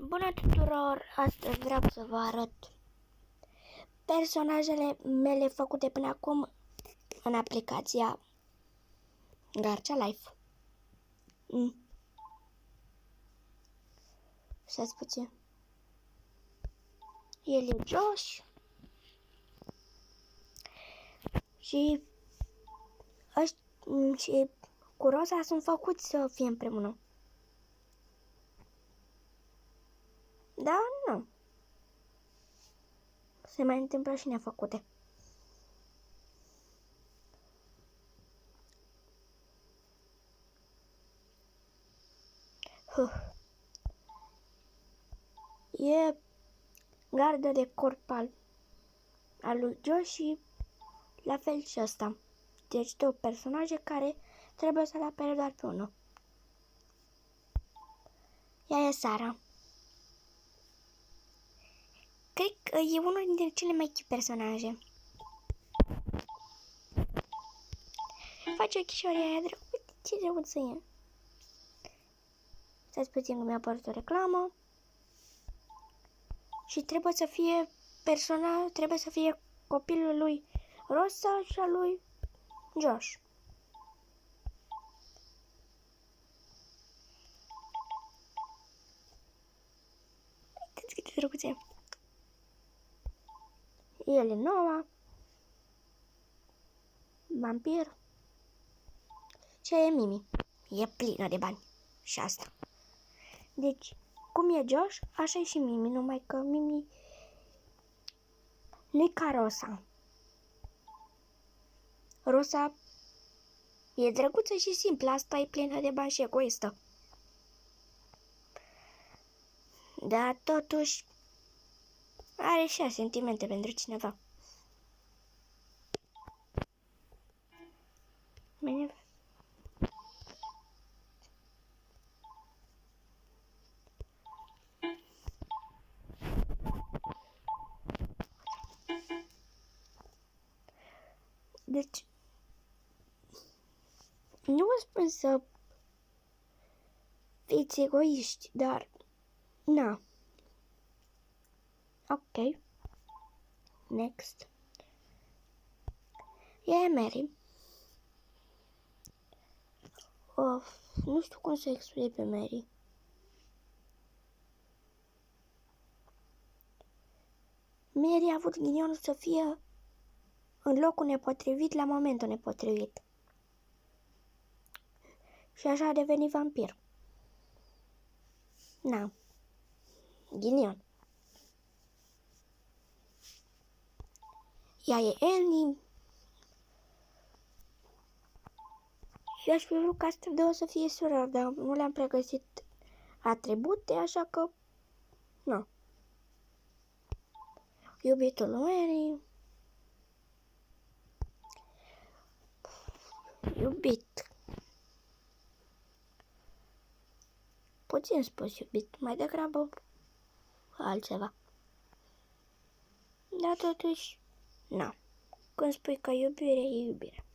Bună tuturor! Astăzi vreau să vă arăt personajele mele făcute până acum în aplicația Gacha Life. Stați puțin. El e Josh și cu Rosa sunt făcuți să fie împreună. Da, nu. Se mai întâmplă și nefăcute. E gardă de corp al lui Josh și la fel și ăsta. Deci două personaje care trebuie să-l apere doar pe unul. Ea e Sara. Cred că e unul dintre cele mai cute personaje. Face ochișorii aia drăguț. Uite ce drăguță e. Stați puțin că mi-a apărut o reclamă. Și trebuie să fie trebuie să fie copilul lui Rosa și al lui Josh. Uitați cât de drăguț e. El e Noah, vampir. Și e Mimi. E plină de bani. Și asta. Deci, cum e Josh, așa e și Mimi, numai că Mimi nu-i ca Rosa. Rosa e drăguță și simplă, asta e plină de bani și egoistă. Dar totuși are și ea sentimente pentru cineva. Bine. Deci, nu vă spun să fiți egoiști, dar, na. Ok. Next. Ea e Mary. Nu știu cum să explic pe Mary. Mary a avut ghinionul să fie în locul nepotrivit la momentul nepotrivit. Și așa a devenit vampir. Na. Ghinion. Ea e Annie. Și aș fi vrut ca astea două să fie surori, dar nu le-am pregătit atribute, așa că nu. Iubitul lui Annie. Iubit. Puțin spus iubit, mai degrabă altceva. Dar totuși, na. Când spui că iubire, e iubire.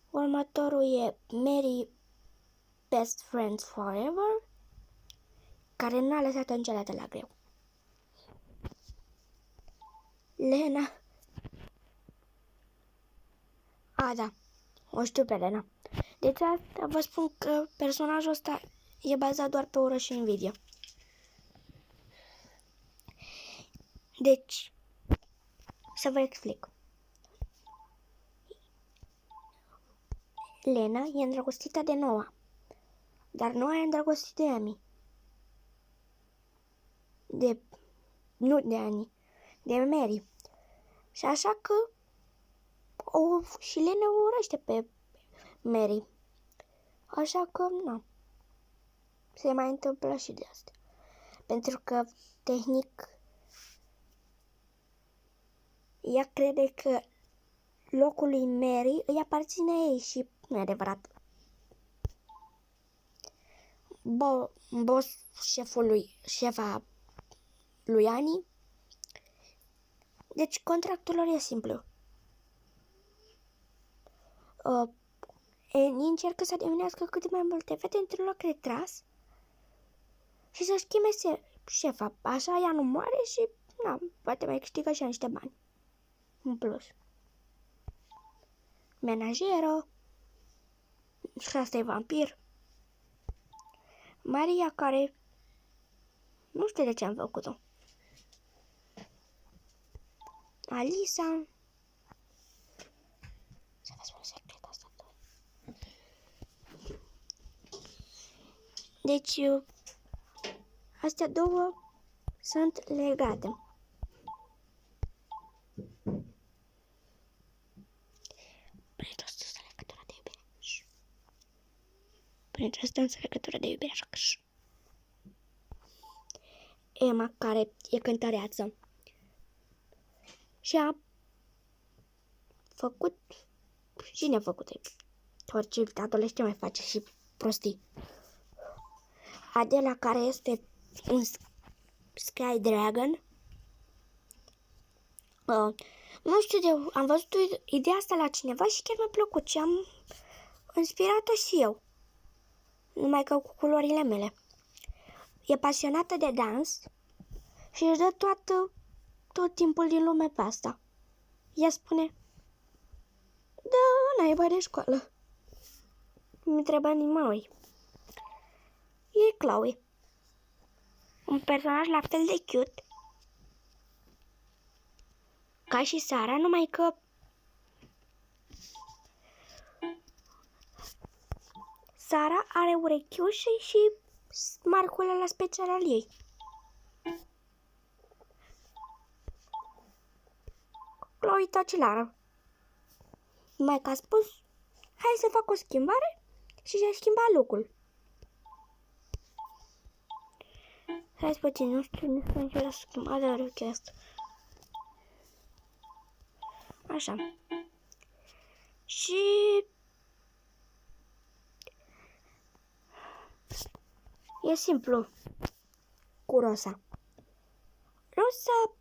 Următorul e Mary Best Friends Forever, care n-a lăsat-o niciodată la greu. Lena. Da. O știu pe Lena. Deci asta vă spun că personajul ăsta e bazat doar pe ură și invidie. Deci, să vă explic. Lena e îndrăgostită de Noah, dar Noah e îndrăgostit de Amy. Nu de Annie, de Mary. Și așa că și Lena o urăște pe Mary. Așa că, nu. Se mai întâmplă și de asta. Pentru că, tehnic, ea crede că locul lui Mary îi aparține ei și nu e adevărat. Șefa lui Annie. Deci contractul lor e simplu. Annie încearcă să devinească cât mai multe fete într-un loc retras și să schimbe șefa. Așa ea nu moare și na, poate mai câștigă și niște bani. În plus. Menajeră. Și asta e vampir. Maria care nu știu de ce am făcut-o. Alisa. Să vă spun secret asta. Deci, astea două sunt legate. Printre astea sunt legătura de iubire. Printre astea sunt legătura de iubire, așa că Emma, care e cântăreață și a făcut, cine a făcut? Orice adolescent mai face și prostii. Adela, care este un Sky Dragon. Nu știu am văzut ideea asta la cineva și chiar mi-a plăcut și am inspirat-o și eu. Numai că cu culorile mele. E pasionată de dans și își dă tot timpul din lume pe asta. Ea spune, da, naiba de școală. Nu trebuie nimănui. E Chloe. Un personaj la fel de cute ca și Sara, numai că Sara are urechiușe și marcule la special al ei. Chloe tacilară. Numai că a spus, hai să fac o schimbare și și-a schimbat look-ul. Hai puțin, nu știu nici ce a schimbat de urechea asta. Așa. Și e simplu cu Rosa. Rosa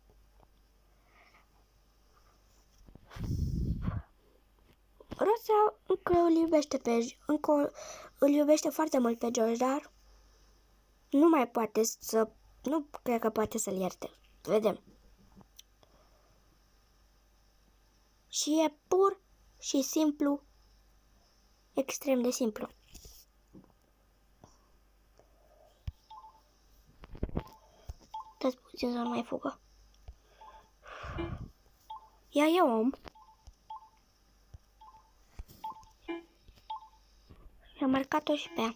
încă îl iubește foarte mult pe George, dar nu cred că poate să-l ierte. Vedem. Și e pur și simplu, extrem de simplu. Dați puțin să nu mai fugă. Ea e om. Și am marcat-o și pe ea.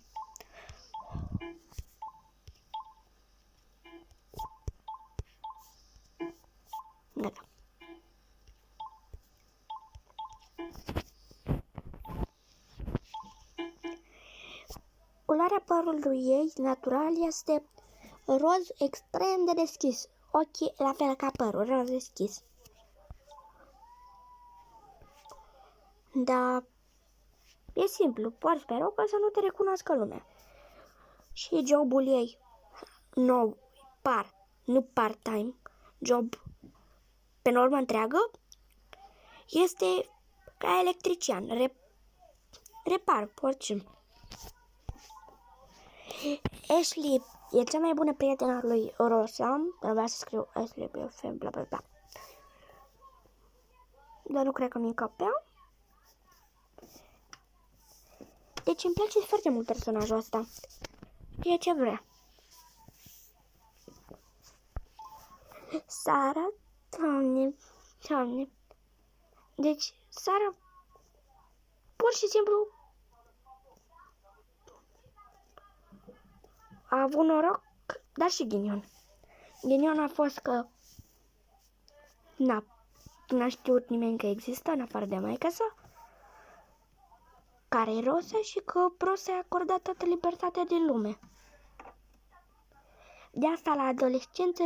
Gata. Culoarea părului ei natural este roz extrem de deschis. Ochii la fel ca părul, roz deschis. Da, e simplu, porți pe rocă să nu te recunoască lumea. Și jobul ei nou, nu part-time, job pe normă întreagă, este ca electrician, repar orice. Ashley e cea mai bună prietenă a lui Rosa. Vreau să scriu Ashley pe FM, bla bla bla. Dar nu cred că mi încapea. Deci îmi place foarte mult personajul ăsta. E ce vrea. Sara, doamne. Deci Sara pur și simplu a avut noroc, dar și ghinion. Ghinion a fost că n-a știut nimeni că există, în afară de maică sa, care e Rosa, și că Rosa i-a acordat toată libertatea din lume. De asta la adolescență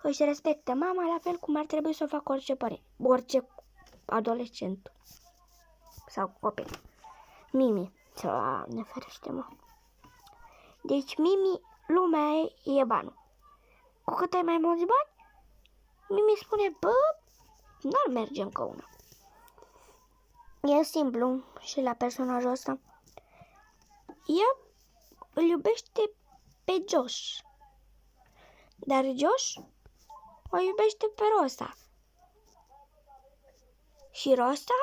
își respectă mama la fel cum ar trebui să o facă orice adolescent sau copil. Mimi, ne ferește, mă. Deci Mimi, lumea e banul. Cu cât ai mai mulți bani, Mimi spune, bă, n-ar merge încă una. E simplu și la personajul ăsta. Ea îl iubește pe Josh. Dar Josh o iubește pe Rosa. Și Rosa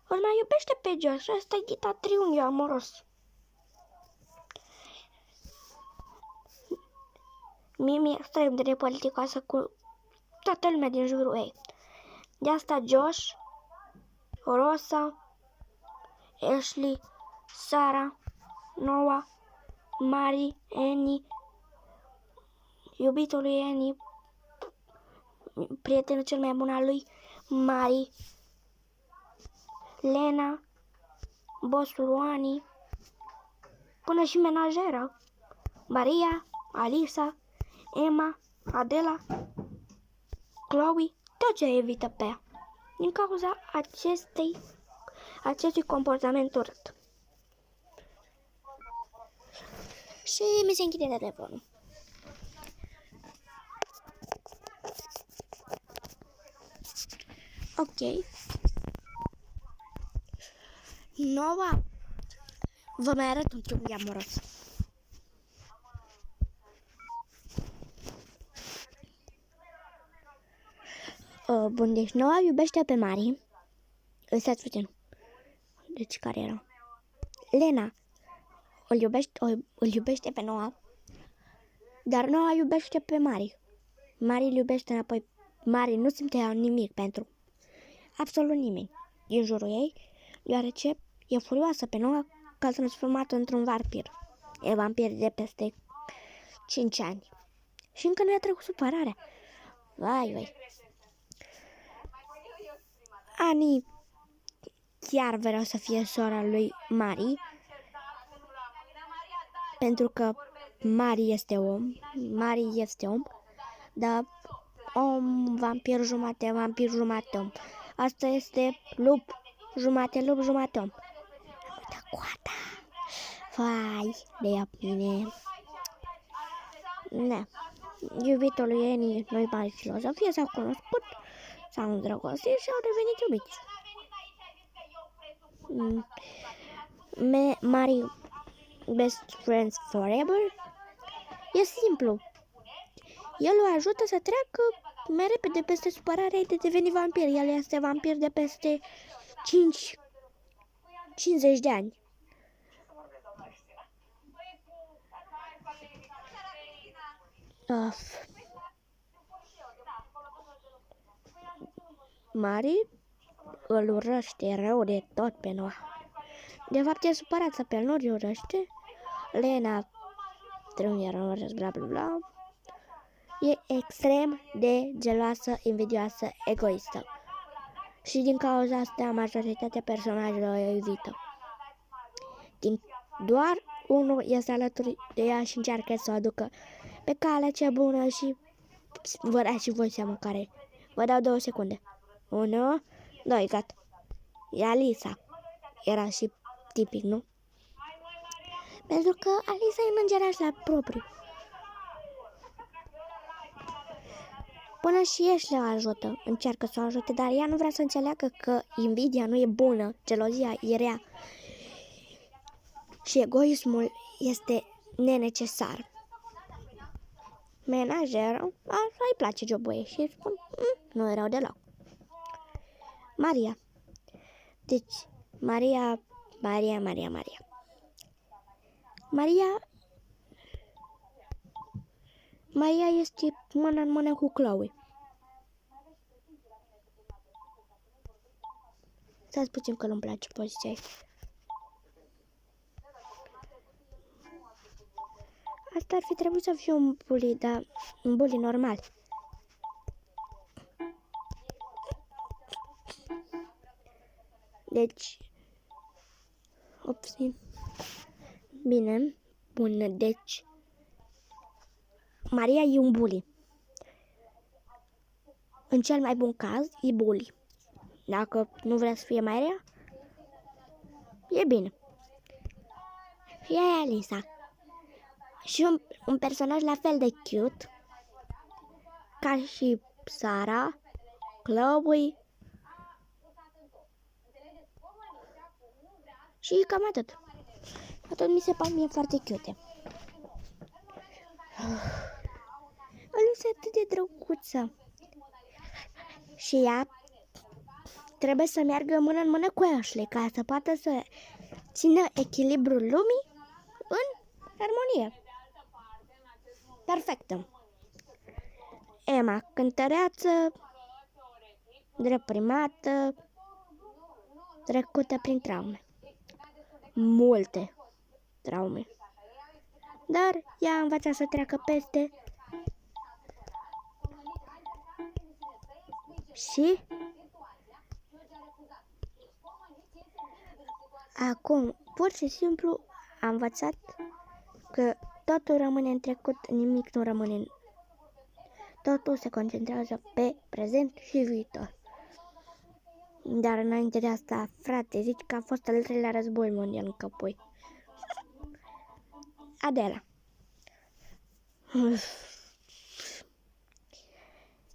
îl mai iubește pe Josh. Ăsta e ghita triunghiul amoros. Mimi e extrem de nepoliticoasă cu toată lumea din jurul ei. De asta Josh, Rosa, Ashley, Sarah, Noah, Mary, Annie, iubitul lui Annie, prietenul cel mai bun al lui, Mary, Lena, bossul lui Annie, până și menajera, Maria, Alisa, Emma, Adela, Chloe, tot ce evită pe ea, din cauza acestui comportament urât. Și mi se închide telefonul. Ok. Noua. Vă mai arăt un triunghi amoros. Bun, deci Noah iubește pe Mari. Stați puțin. Deci care era? Lena îl iubește pe Noah. Dar Noah iubește pe Mari. Mari îl iubește înapoi. Mari nu simte nimic pentru absolut nimeni din jurul ei, deoarece e furioasă pe Noah că a transformat într-un vampir. E vampir de peste 5 ani. Și încă nu i-a trecut supărarea. Vai. Annie chiar vrea să fie sora lui Mari, pentru că Mari este om, dar vampir, jumate om. Asta este lup, jumate om. Uite coata. Vai, de ea mine. Ne. Iubitul lui Annie nu-i mai filozofie, s-au cunoscut, s-au îndrăgostit și au devenit iubiți. Mari best friends forever. E simplu. El o ajută să treacă mai repede peste supărarea ei de deveni vampir. El este vampir de peste 50 de ani. Mari îl urăște rău de tot pe Noah. De fapt e supărat pe el, nu-l urăște. Lena bla bla bla. E extrem de geloasă, invidioasă, egoistă. Și din cauza asta majoritatea personajelor o evită. Doar unul este alături de ea și încearcă să o aducă pe calea cea bună și vă dați și voi seama care. Vă dau 2 secunde. 1, 2, gata. E Alisa. Era și tipic, nu? Pentru că Alisa e un îngeraș la propriu. Până și Ashley o ajută, încearcă să o ajute, dar ea nu vrea să înțeleagă că invidia nu e bună, gelozia e rea și egoismul este nenecesar. Menajerul, așa îi place jobul ei și spun, nu e rău deloc. Maria. Deci, Maria este mână în mână cu Chloe. Stați puțin că nu-mi place poziția ei. Asta ar fi trebuit să fie un bully, dar un bully normal. Deci, bine, bun, deci, Maria e un bully. În cel mai bun caz, e bully. Dacă nu vrea să fie mai rea, e bine. E Alisa. Și un personaj la fel de cute, ca și Sarah, Chloe. Și cam atât. Atât mi se pare mie foarte cute. este atât de drăguță. Și ea trebuie să meargă mână în mână cu Ashley ca să poată să țină echilibrul lumii în armonie perfectă. Emma, cântăreață, reprimată, trecută prin traume. Multe traume. Dar ea a învățat să treacă peste și acum, pur și simplu, am învățat că totul rămâne în trecut, nimic nu rămâne în... Totul se concentrează pe prezent și viitor. Dar înainte de asta, frate, zici că a fost al treilea război mondial în căpui. Adela.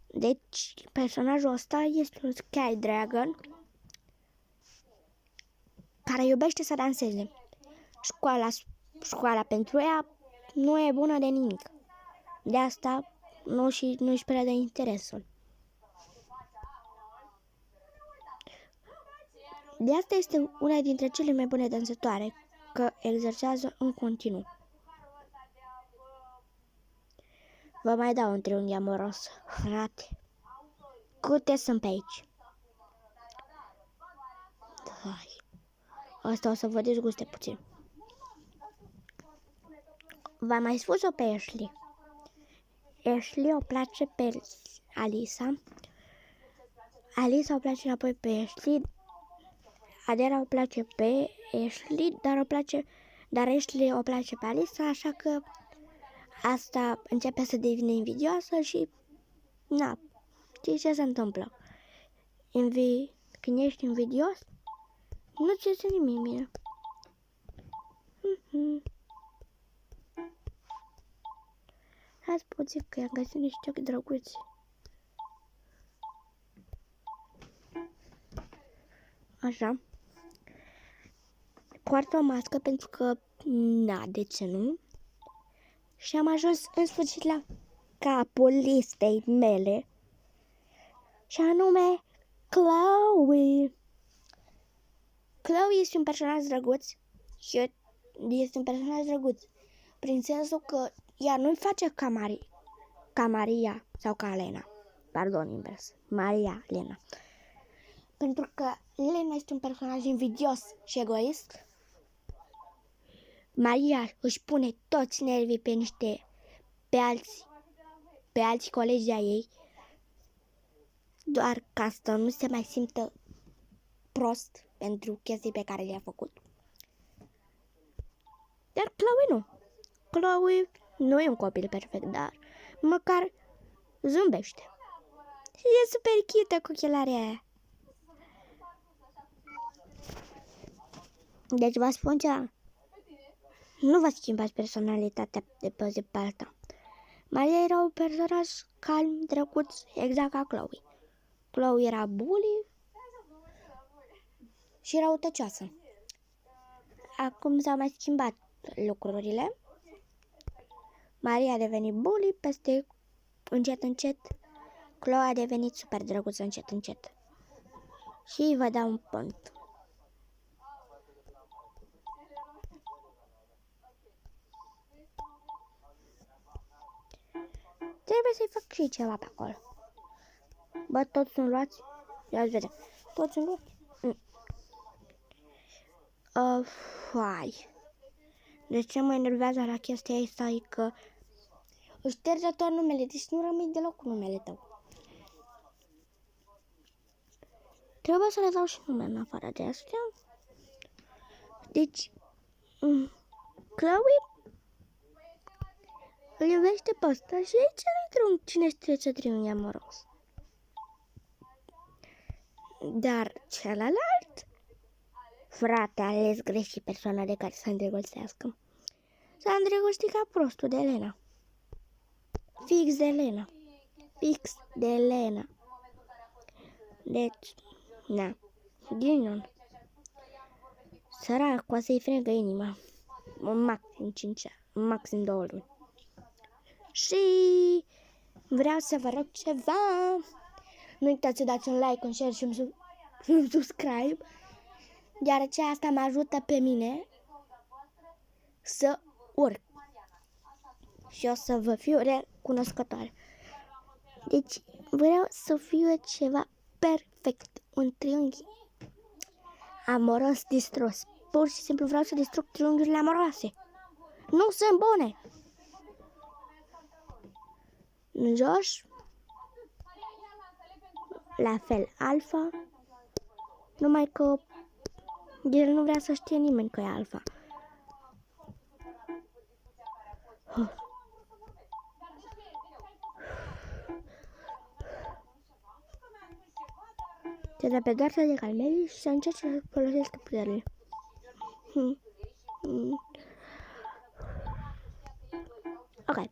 Deci, personajul ăsta este un Sky Dragon care iubește să danseze. Școala pentru ea nu e bună de nimic. De asta nu-și pierde interesul. De asta este una dintre cele mai bune dansatoare, că exersează în continuu. Vă mai dau un triunghi amoros, frate. Câte sunt pe aici? Hai. Asta o să vă dezguste puțin. V-am mai spus-o pe Ashley. Ashley o place pe Alisa. Alisa o place înapoi pe Ashley. Adela o place pe Ashley, dar Ashley o place pe Alisa, așa că asta începe să devină invidioasă și na, știi ce se întâmplă? Când ești invidios, nu ți iese nimic bine. Hai puțin că i-am găsit niște ochi drăguți. Așa. Poartă o mască pentru că, na, de ce nu? Și am ajuns în sfârșit la capul listei mele. Și anume Chloe. Chloe este un personaj drăguț. Și este un personaj drăguț. Prin sensul că ea nu-i face ca Maria sau ca Lena. Pardon, invers. Maria, Lena. Pentru că Lena este un personaj invidios și egoist. Maria își pune toți nervii pe alți colegi de-a ei, doar ca să nu se mai simtă prost pentru chestii pe care le-a făcut. Dar Chloe nu. Chloe nu e un copil perfect, dar măcar zâmbește. Și e super cute cu ochelarea aia. Deci vă spun ceva. Nu vă schimbați personalitatea de pe zi pe alta. Maria era un personaj calm, drăguț, exact ca Chloe. Chloe era bully și răutăcioasă. Acum s-au mai schimbat lucrurile. Maria a devenit bully, peste încet. Chloe a devenit super drăguță încet. Și vă dau un punct. Trebuie să-i fac și ceva pe acolo. Bă, toți sunt luați? Ia vedem. Toți sunt luați? Fai. De ce mă enervează la chestia asta e că își șterge tot numele, deci nu rămâi deloc cu numele tău. Trebuie să le dau și nume în afară de astea. Deci, Chloe îl iubește pe ăsta și aici cine știe ce triunghi amoros. Dar celălalt, frate, a ales greșit persoana de care să îndrăgostească. S-a îndrăgostit ca prostul de Elena. Fix de Elena. Deci, na, ghinion. Săracu, o să-i fregă inima. Maxim 5 ani, maxim 2 luni. Și vreau să vă rog ceva. Nu uitați să dați un like, un share și un subscribe, deoarece asta mă ajută pe mine să urc și o să vă fiu recunoscătoare. Deci vreau să fiu ceva perfect, un triunghi amoros distrus. Pur și simplu vreau să distrug triunghiurile amoroase. Nu sunt bune. Jos, la fel alfa, numai că el nu vrea să știe nimeni că e alfa. Trebuie pe doar să le calmezi și să încerci să folosești puterile. Ok.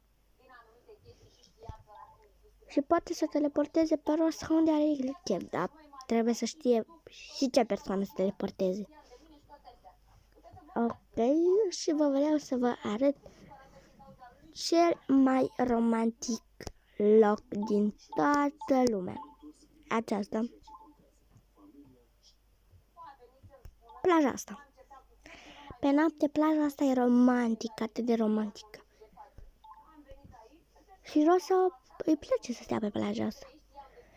Și poate să teleporteze pe rost unde are el chef, dar trebuie să știe și ce persoană să teleporteze. Ok, și vă vreau să vă arăt cel mai romantic loc din toată lumea. Aceasta. Plaja asta. Pe noapte plaja asta e romantică, atât de romantică. Și Rosa îi place să stea pe plaja asta.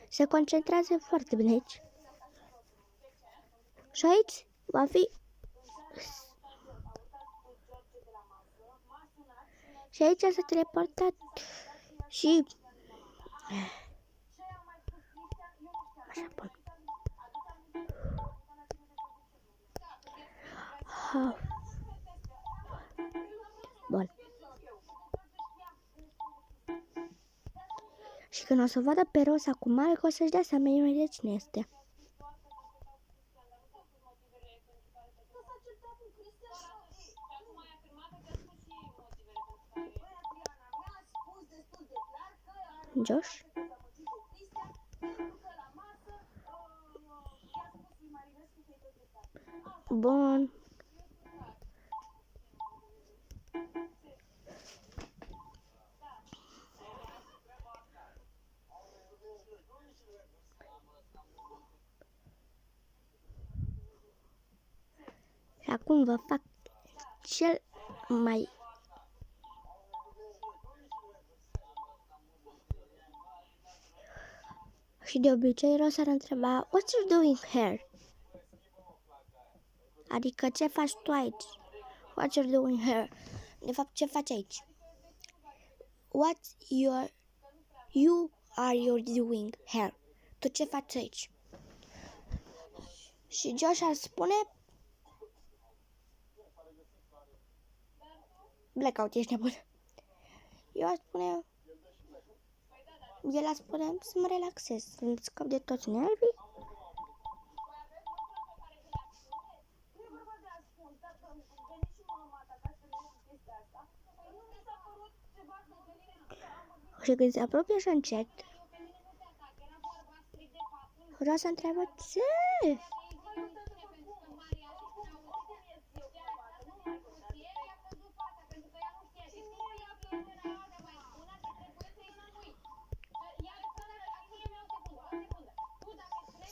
Se concentrează foarte bine aici. Și aici va fi... Și aici s-a teleportat și... Așa, bun. Bun. Și când o să vadă pe Rosa cu mare, o să-și dea seama imediat cine este. Josh? Bun. Și acum vă fac cel mai și de obicei Rosa ar întreba "What's you doing here?" Adică ce faci tu aici? What you're doing here? De fapt, ce faci aici? What you are doing here? Tu ce faci aici? Și Josh ar spune Blackout, ești nebun. Eu aș spune El ar spune să mă relaxez, să scap de toți nervii. Și când se apropie așa încet, Rosa întreabă ce?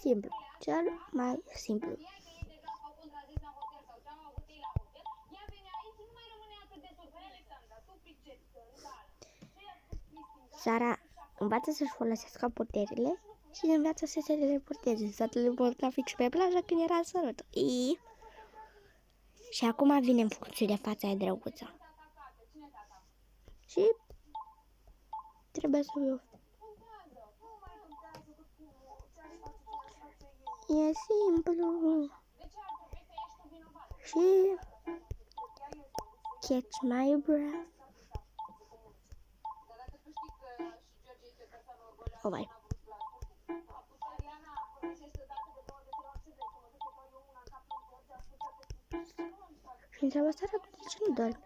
Simplu, cel mai simplu. Sara învață să-și folosească puterile și învață să se teleporteze. S-a teleportat fix pe plajă când era sărut. Și acum vine în funcție de fața aia drăguță. Și trebuie să viu. E simplu. Și catch my breath. Oh, vai. Și întreabă Sara, de ce nu dormi?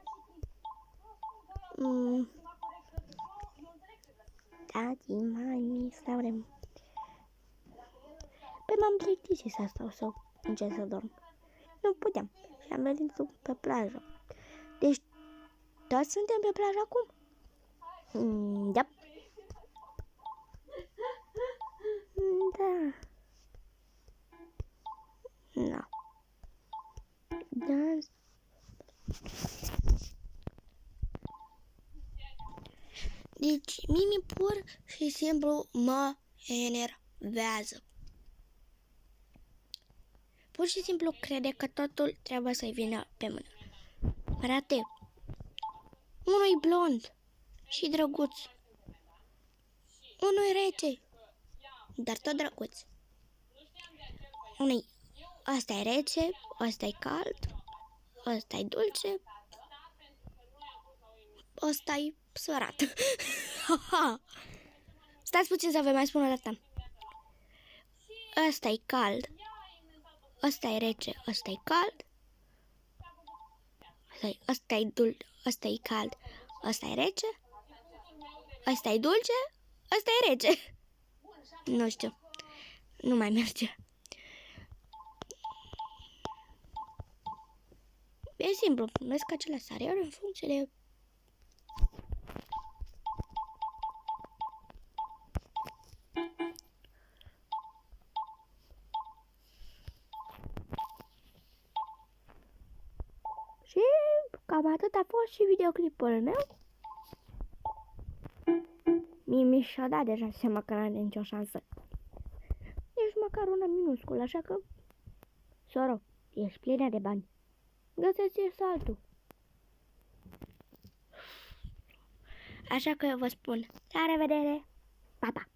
Tati, mami, stau. Păi m-am plictisit să stau să încerc să dorm. Nu puteam. Și am venit pe plajă. Deci, toți suntem pe plajă acum? Da. Da. Da. Da. Deci, Mimi pur și simplu mă enervează. Pur și simplu crede că totul trebuie să-i vină pe mână. Frate, unul-i blond și drăguț. Unul-i rece, dar tot drăguț. Unui, ăsta-i rece, ăsta-i cald, ăsta-i dulce, ăsta-i sărat. Stați puțin să vă mai spun o dată. Ăsta-i cald, ăsta-i rece, ăsta-i cald, ăsta-i dulce, ăsta-i cald, ăsta-i rece, ăsta-i dulce, ăsta-i rece. Nu știu, nu mai merge. E simplu, primesc acele sariuri în funcție de... Și cam atât a fost și videoclipul meu. Mimi și-a dat deja seama că n-are nicio șansă. Ești măcar una minusculă, așa că... Soro, ești plină de bani. Găseți-ți altul. Așa că eu vă spun, la revedere, pa, pa!